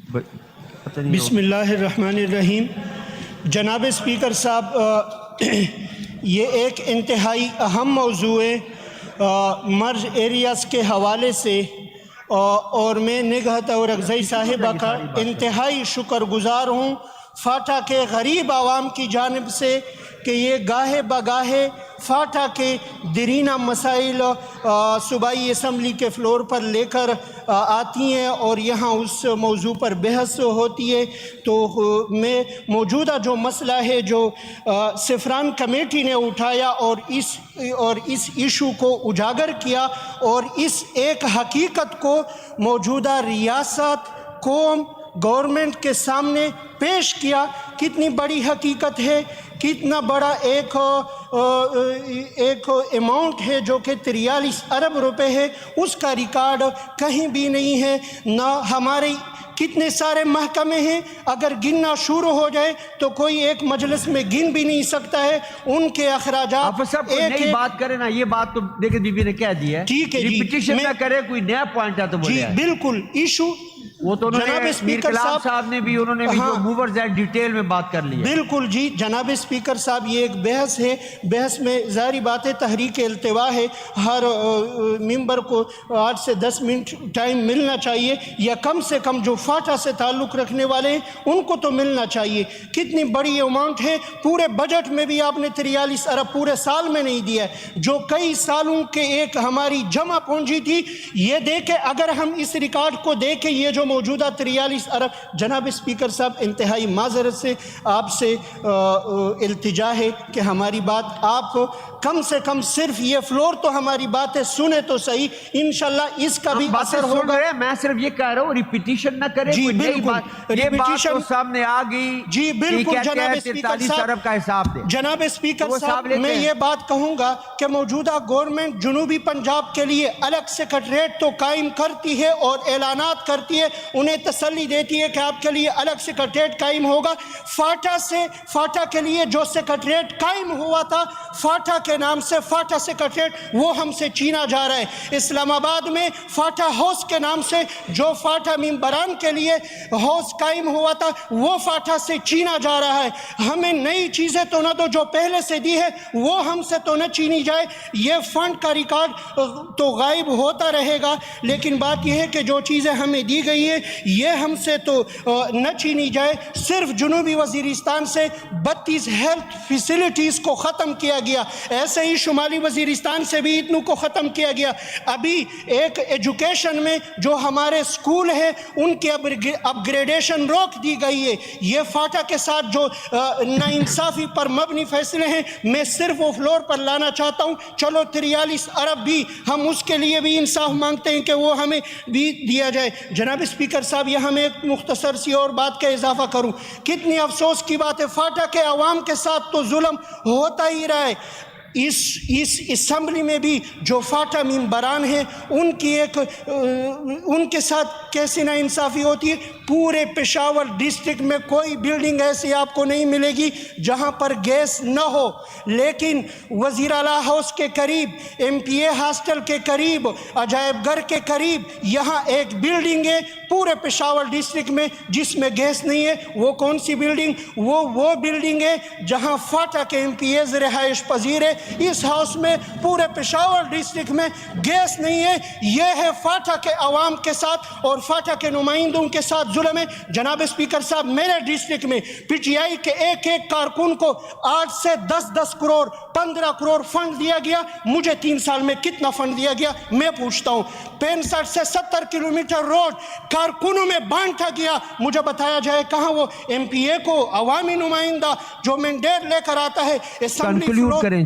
بسم اللہ الرحمن الرحیم۔ جناب اسپیکر صاحب، یہ ایک انتہائی اہم موضوع ہے مرج ایریاز کے حوالے سے، اور میں نگہت اور اغزئی صاحبہ کا انتہائی شکر گزار ہوں فاٹا کے غریب عوام کی جانب سے کہ یہ گاہے بگاہے فاٹا کے دیرینہ مسائل صوبائی اسمبلی کے فلور پر لے کر آتی ہیں اور یہاں اس موضوع پر بحث ہوتی ہے۔ تو میں موجودہ جو مسئلہ ہے جو سفران کمیٹی نے اٹھایا اور اس ایشو کو اجاگر کیا اور اس ایک حقیقت کو موجودہ ریاست قوم گورنمنٹ کے سامنے پیش کیا، کتنی بڑی حقیقت ہے، کتنا بڑا ایک اماؤنٹ ہے جو کہ 43 ارب روپے ہے، اس کا ریکارڈ کہیں بھی نہیں ہے۔ نہ ہمارے کتنے سارے محکمے ہیں، اگر گننا شروع ہو جائے تو کوئی ایک مجلس میں گن بھی نہیں سکتا ہے ان کے اخراجات۔ آپ سب نئی بات کریں نا، یہ بات تو دیکھیں بی بی نے کہہ دی ہے، ٹھیک ہے جی، ریپیٹیشن نہ کرے، کوئی نیا پوائنٹ ہے تو بولے جی بالکل ایشو وہ تو جناب اسپیکر صاحب نے بھی انہوں نے بھی جو موورز ہیں ڈیٹیل میں بات کر لی ہے۔ بالکل جی جناب اسپیکر صاحب، یہ ایک بحث ہے، بحث میں ظاہری بات ہے تحریک التوا ہے، ہر ممبر کو 8 سے 10 منٹ ٹائم ملنا چاہیے، یا کم سے کم جو فاٹا سے تعلق رکھنے والے ہیں ان کو تو ملنا چاہیے۔ کتنی بڑی اماؤنٹ ہے، پورے بجٹ میں بھی آپ نے 43 ارب پورے سال میں نہیں دیا ہے، جو کئی سالوں کے ایک ہماری جمع پونجی تھی۔ یہ دیکھیں، اگر ہم اس ریکارڈ کو دیکھیں، یہ جو موجودہ 43 ارب، جناب اسپیکر صاحب انتہائی معذرت سے آپ سے التجا ہے کہ ہماری بات آپ کم سے کم صرف یہ فلور تو ہماری باتیں سنیں تو صحیح، انشاءاللہ اس کا بھی اثر ہوگا۔ میں صرف یہ کہہ رہا ہوں ریپیٹیشن نہ کرے، جی کوئی نئی بالکل، بات، یہ بات تو سامنے آ گئی۔ جی بالکل جناب اسپیکر 43 ارب کا حساب دے۔ جناب اسپیکر صاحب، میں یہ بات کہوں گا کہ موجودہ گورنمنٹ جنوبی پنجاب کے لیے الگ سیکریٹریٹ تو قائم کرتی ہے اور اعلانات کرتی ہے، انہیں تسلی دیتی ہے کہ آپ کے لیے الگ سیکریٹریٹ قائم ہوگا۔ فاٹا کے لیے جو سیکریٹریٹ قائم ہوا تھا فاٹا کے نام سے، فاٹا سیکریٹریٹ، وہ ہم سے چھینا جا رہا ہے۔ اسلام آباد میں فاٹا ہاؤس کے نام سے جو فاٹا ممبران کے لیے ہاؤس قائم ہوا تھا وہ فاٹا سے چھینا جا رہا ہے۔ ہمیں نئی چیزیں تو نہ دو، جو پہلے سے دی ہے وہ ہم سے تو نہ چھینی جائے۔ یہ فنڈ کا ریکارڈ تو غائب ہوتا رہے گا، لیکن بات یہ ہے کہ جو چیزیں ہمیں دی گئی ہے یہ ہم سے تو نہ چھینی جائے۔ صرف جنوبی وزیرستان سے 32 ہیلتھ فیسلٹیز کو ختم کیا گیا، ایسے ہی شمالی وزیرستان سے بھی اتنوں کو ختم کیا گیا۔ ابھی ایک ایجوکیشن میں جو ہمارے سکول ہیں ان کی اپ گریڈیشن روک دی گئی ہے۔ یہ فاٹا کے ساتھ جو ناانصافی پر مبنی فیصلے ہیں، میں صرف وہ فلور پر لانا چاہتا ہوں۔ چلو 43 ارب بھی ہم اس کے لیے بھی انصاف مانگتے ہیں کہ وہ ہمیں بھی دیا جائے۔ جناب اسپیکر صاحب، یہاں میں ایک مختصر سی اور بات کا اضافہ کروں، کتنی افسوس کی بات ہے، فاٹا کے عوام کے ساتھ تو ظلم ہوتا ہی رہا ہے۔ اس اسمبلی میں بھی جو فاٹا ممبران ہیں ان کے ساتھ کیسی ناانصافی ہوتی ہے۔ پورے پشاور ڈسٹرکٹ میں کوئی بلڈنگ ایسی آپ کو نہیں ملے گی جہاں پر گیس نہ ہو، لیکن وزیر اعلیٰ ہاؤس کے قریب، ایم پی اے ہاسٹل کے قریب، عجائب گھر کے قریب یہاں ایک بلڈنگ ہے پورے پشاور ڈسٹرکٹ میں جس میں گیس نہیں ہے۔ وہ کون سی بلڈنگ؟ وہ بلڈنگ ہے جہاں فاٹا کے ایم پی ایز رہائش پذیر ہے۔ اس ہاؤس میں پورے پشاور ڈسٹرکٹ میں گیس نہیں ہے۔ یہ ہے فاٹا کے عوام کے ساتھ اور فاٹا کے نمائندوں کے ساتھ ظلم ہے۔ جناب اسپیکر صاحب، میرے ڈسٹرکٹ میں پی ٹی آئی کے ایک کارکن کو 8 سے 10 کروڑ 15 کروڑ فنڈ دیا گیا۔ مجھے 3 سال میں کتنا فنڈ دیا گیا میں پوچھتا ہوں؟ 65 سے 70 کلومیٹر روڈ کارکنوں میں بانٹا گیا، مجھے بتایا جائے کہاں وہ ایم پی اے کو عوامی نمائندہ جو مینڈیٹ لے کر آتا ہے کنکلوڈ کریں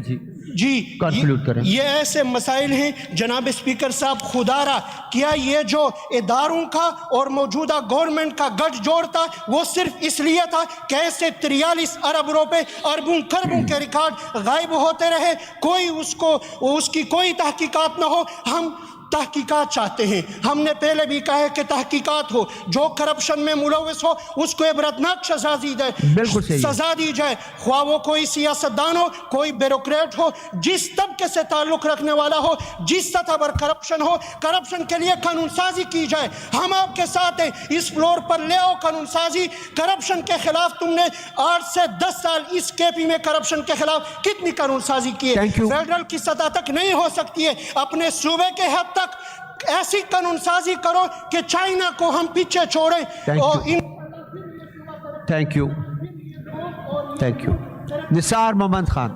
جی کنکلوڈ کریں۔ یہ ایسے مسائل ہیں جناب اسپیکر صاحب، خدا را کیا یہ جو اداروں کا اور موجودہ گورنمنٹ کا گٹھ جوڑ تھا وہ صرف اس لیے تھا کہ ایسے 43 ارب روپے اربوں کروڑوں کے ریکارڈ غائب ہوتے رہے، کوئی اس کی کوئی تحقیقات نہ ہو؟ ہم تحقیقات چاہتے ہیں. ہم نے پہلے بھی کہا ہے کہ تحقیقات ہو, جو کرپشن میں ملوث ہو اس کو عبرتناک سزا دی جائے, بالکل صحیح ہے. سزا دی جائے, خواہ وہ کوئی سیاستدان ہو, کوئی بیوروکریٹ ہو, جس طبقے سے تعلق رکھنے والا ہو, جس سطح پر کرپشن ہو, کرپشن کے لیے قانون سازی کی جائے. ہم آپ کے ساتھ ہیں, اس فلور پر لے آؤ قانون سازی. کرپشن کے خلاف تم نے 8 سے 10 سال اس کے پی میں کرپشن کے خلاف کتنی قانون سازی کی ہے؟ فیڈرل کی سطح تک نہیں ہو سکتی ہے, اپنے صوبے کے حد تک ایسی قانون سازی کرو کہ چائنا کو ہم پیچھے چھوڑیں. Thank you. Nisar Muhammad Khan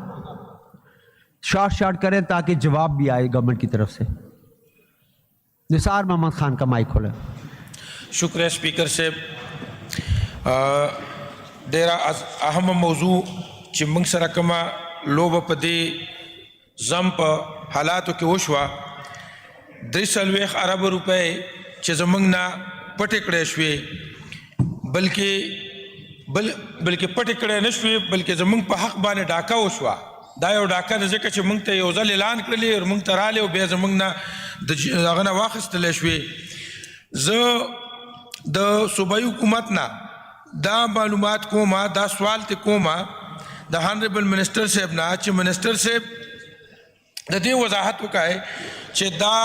short کریں تاکہ جواب بھی آئے گورنمنٹ کی طرف سے. نثار محمد خان کا مائک کھولیں. شکریہ اسپیکر صاحب. ډیره اهم موضوع چې موږ سره کومه لوبه په دې زم په حالاتو کې وشوه, 340 ارب روپۍ چې زموږ نه پټې کړې شوې, بلکې پټې کړې نه شوې بلکې زموږ په حق باندې ډاکه وشوه. دا یو ډاکه ده ځکه چې موږ ته یو ځل اعلان کړلی او موږ ته رالی او بیا زموږ نه د هغه نه واخیستلی شوې. زه د صوبایي حکومت نه دا معلومات کومه, دا سوال ته کومه د هانریبل منسٹر صاحب نه چې منسٹر صاحب د دې وضاحت وکړي چې دا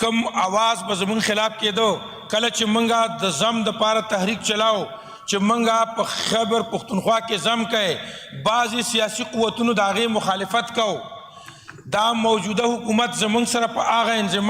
کم آواز به زموږ خلاف کېدو کله چې موږ د زم د پاره تحریک چلاو چې موږ په خیبر پختونخوا کې زم کوي, بعضې سیاسي قوتونو د هغې مخالفت کوو. دا موجوده حکومت زموږ سره په هغه انضمام